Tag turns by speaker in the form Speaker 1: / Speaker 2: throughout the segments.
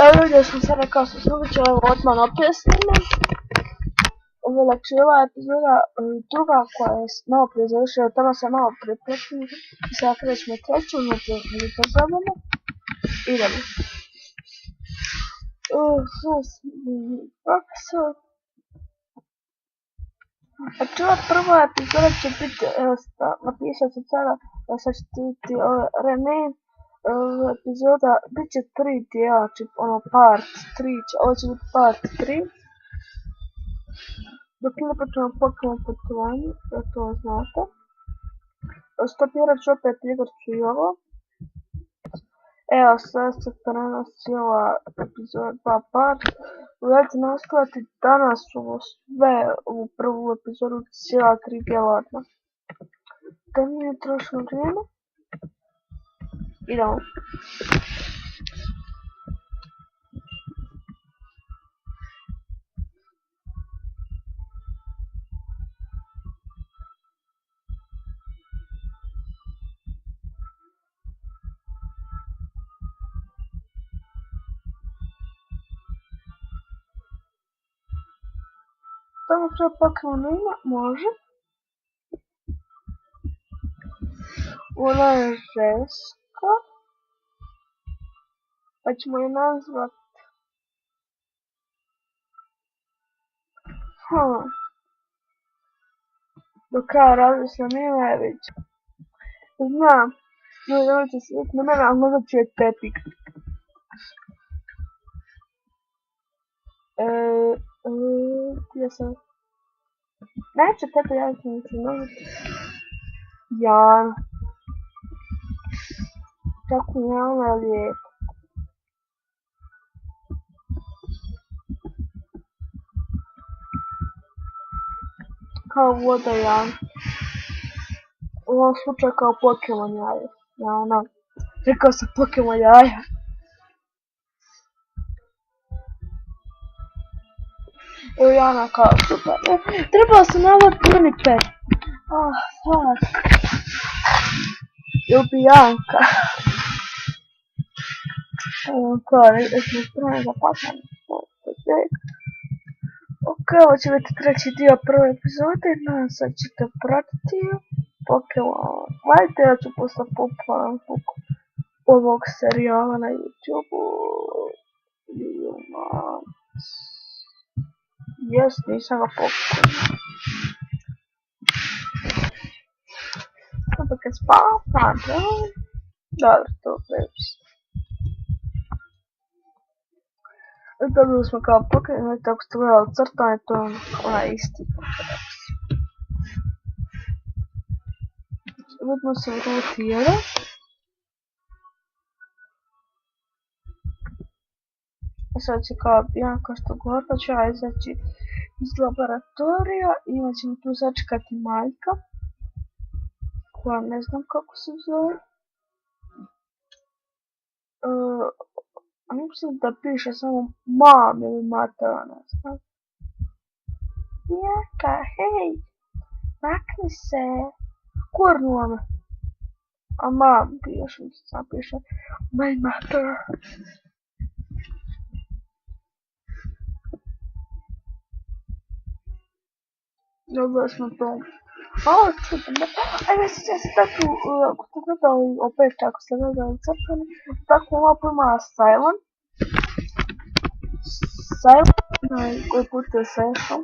Speaker 1: Evo vidio sam sada kao što sam uviđala, evo odmah opet snimam. Znači ova epizoda druga koja je malo prije završila, tamo sam malo prije prekinula i sada krećemo treću, znači zabavno. Idemo. Profesor. Znači ova prva epizoda će biti, napisat ću sada, sad ćete vidjeti Renee. Epizoda bit će 3 dijela, znači ono part 3, ovo će biti part 3. Dok ne počnemo Pokemon putovanje, da to znate. Stopirat ću opet igricu i ovo. Evo sad se prenosi ova epizoda 2 part. Uvijek nastaviti danas ovo sve u prvu epizodu cijela 3 dijela odmah. Da nije trošno vrijeme. Idemo. Tamo sve Pokemon ima, može. Ona je ženska. Pa ćemo je nazvat. Do kraja različna nema je već. Znam. Ljudi, nemojte se vidjeti na mene, ali možda ću je Pepik. Gdje sam? Neće Pepe javiti mi se nazvati. Jan. Tako Jana je lijepo. Kao voda Jan. U ovom slučaju kao Pokemon jaja. Jana. Rekao sam Pokemon jaja. Evo Jana kao super. Trebao sam navoditi Juniper. Fuck. Ljubijanka. Evo kao, jesmo spremni za patanje. Ok, ovo će biti treći dio prve epizode, nadam se da ćete pratiti Pokemon. Gledajte, ja ću postati popularan zbog ovog serijala na YouTube-u. Jes, nisam ga pokupio. Opet kad spavam, dobro, to previše. Dobili smo kao Pokemon, tako ste gledali crtanje, to je onaj isti Pokemon. Vidimo se u ruti 1. Sad će kao Bianca što govorila, ću ja izaći iz laboratorija i imat ćemo tu sačekati Majka, koja ne znam kako se zove. Mislim da piše samo mam ili mata, ne znam. Bianca, hej, makni se, kurnuo me. A mam piše, sam piše, my mother. Dobili smo to. Ovo čutim, ajde se tako, ako ste gledali, opet ako ste gledali crtani, tako ovo ima Silent. Koji putuje Sešom.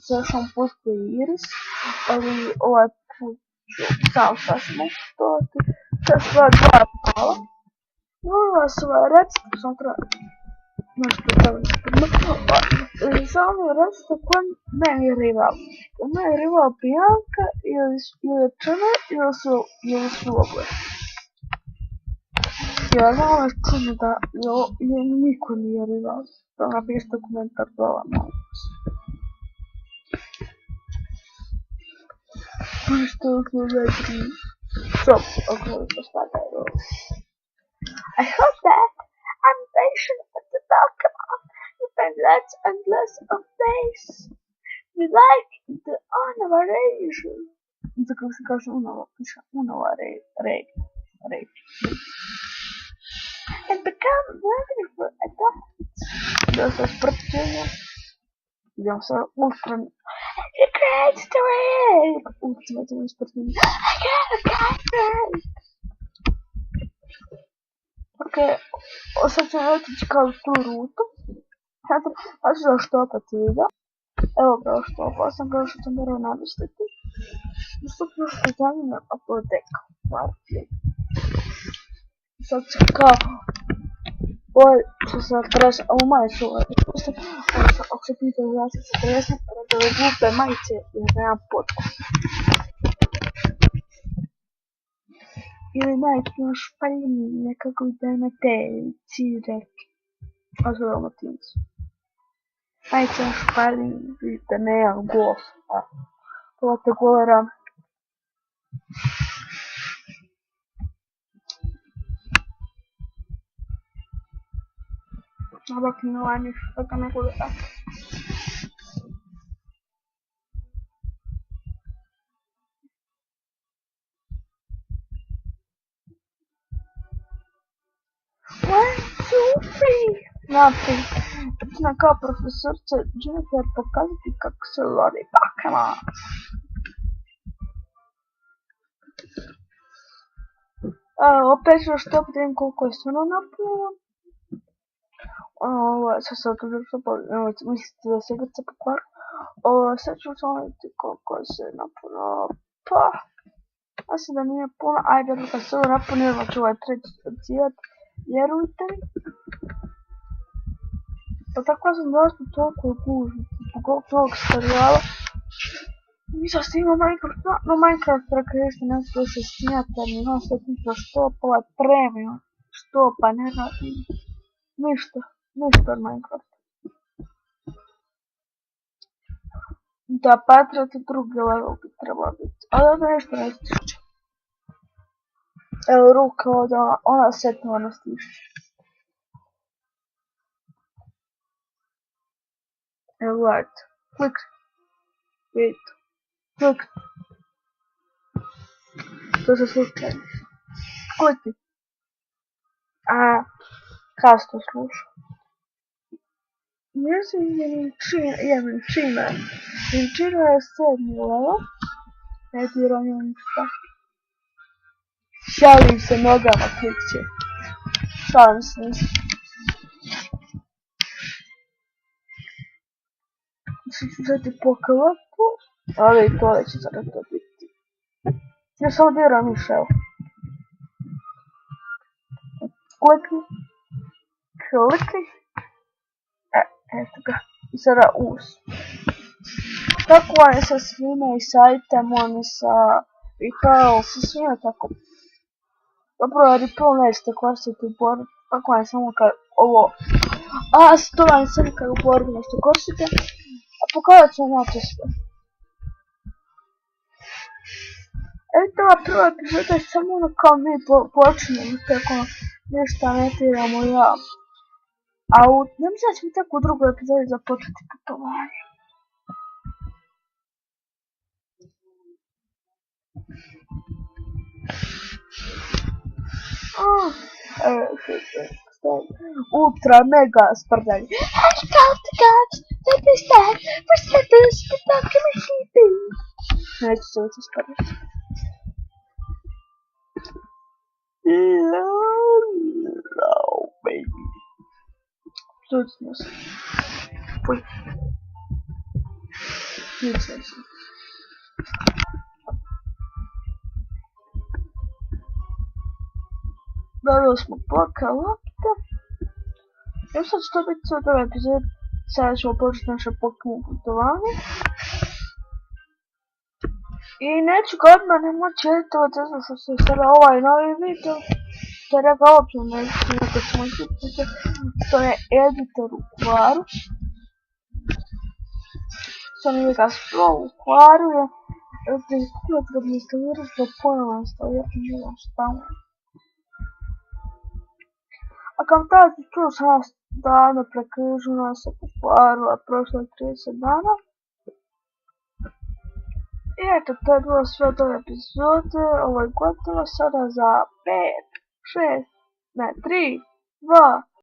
Speaker 1: Sešom putuje Iris, ali ovaj put ću sam sasvim putovati. To je sva 2 pala. Ovo su recept, sam treba. Samo recite ko meni je rival. Meni je rival Bianca ili Čene ili su oboje. Ja znam je čudno da niko nije rival. Da napišite komentar dole, molim vas. Što smo vedri. Stop, ako mi postavljaju ovo. I hope that animation of the Pokemon will bring less and less of this. We like the innovation. Это как se kaže unova, piše unova rej. and become ready for adults. Dosta sportjenja. Idemo sa ultra... The great story! Ultimativno sportjenje. I got a girlfriend! Ok, sad ću otići kao tu rutu. Sad ću da štopat video. Evo kao štopao sam, kao što sam morao namestiti. Dostupno što zanimljiva apoteka. Sad ću kao... Ovo što sam presao, ovo majicu pustim. Ako se pita u zašto se presam, da ove glupe majice jer nemam potku. Ili majicu na špaljini, nekako da na telici reke. A zove Dalmatinci. Majice na špaljini, vidite, nemam gos. Pogledajte gole rame. Ampak ne vem, kako ne bo da. One, two, three. Naprej. Počne kao profesorca Jennifer pokazati kako se lovi bakama. Opet ću što vidim koliko je stvarno napunilo. Sad se održava, mislite da se grca pokvar. Sad ću samo vidjeti koliko se napunilo. Pa, mislim da nije puno. Ajde, kad se ovo napunilo ću ovaj treći odcijet. Vjerujte mi. Pa tako sam dosta toliko gužno. Zbog ovog serijala. Nisam snimao Minecraft, no Minecraft rekreation nešto se snijate, mi no sve tiče štopova, premium štopa, ne radim. Ništa od Minecrafta. Da, Patriot drugi level bi trebao biti, ali onda nešto ne stiče. Evo ruka od ona setnova ne stiče. Evo gledajte, klik, vidite, klik. To se slučajno. Klikni. Kada se to sluša? Mislim je Vinčina. Vinčina je 7. level. Ne diram je ništa. Šalim se nogama klikće. Šalim se ništa. Sad ću zeti po klipu. Ali i to će sada to biti. Ja samo diram ništa, evo. Klikni. Klikni. Eto ga. I sada us. Tako on je sa svime i sajtem, on je sa Ripple, sa svime tako. Dobro, Ripple nećete koristiti u borbi, tako on je samo kad ovo... to vam je samo kad u borbi nešto koristite, a pokazat ću vam ja to sve. Eto, ova prva epizoda je samo ono kao mi počinjemo, tako ništa ne tiramo ja. Ne mislim da ćemo tako u drugoj epizodi započeti putovanje. Ultra mega sprdanje. Helicopter let me stand for seconds to back in my sleeping. Neću se već sprdati. No, baby. Slučno se. Puj. Slučno se. Dobili smo bloka lopta. Evo sad će to biti sve ove epizode. Sada ćemo početi naše Pokemon putovanje. I neću ga odmah ne moći editovati, zato što se sada ovaj novi video. To je rekao uopće neću nekako ćemo izgledati. To je editor u Kvaru. Sam je ga spravo u Kvaru. Kurac ga bi instalirati, da ponovno instalirati, ne znam šta mu. A kam tada čuo sam vas davno prekrižuna se po Kvaru, a prošlo je 30 dana. I eto, to je bilo sve od ove epizode, ovo je gotovo sada za 5, 6, Ne, 3, 2,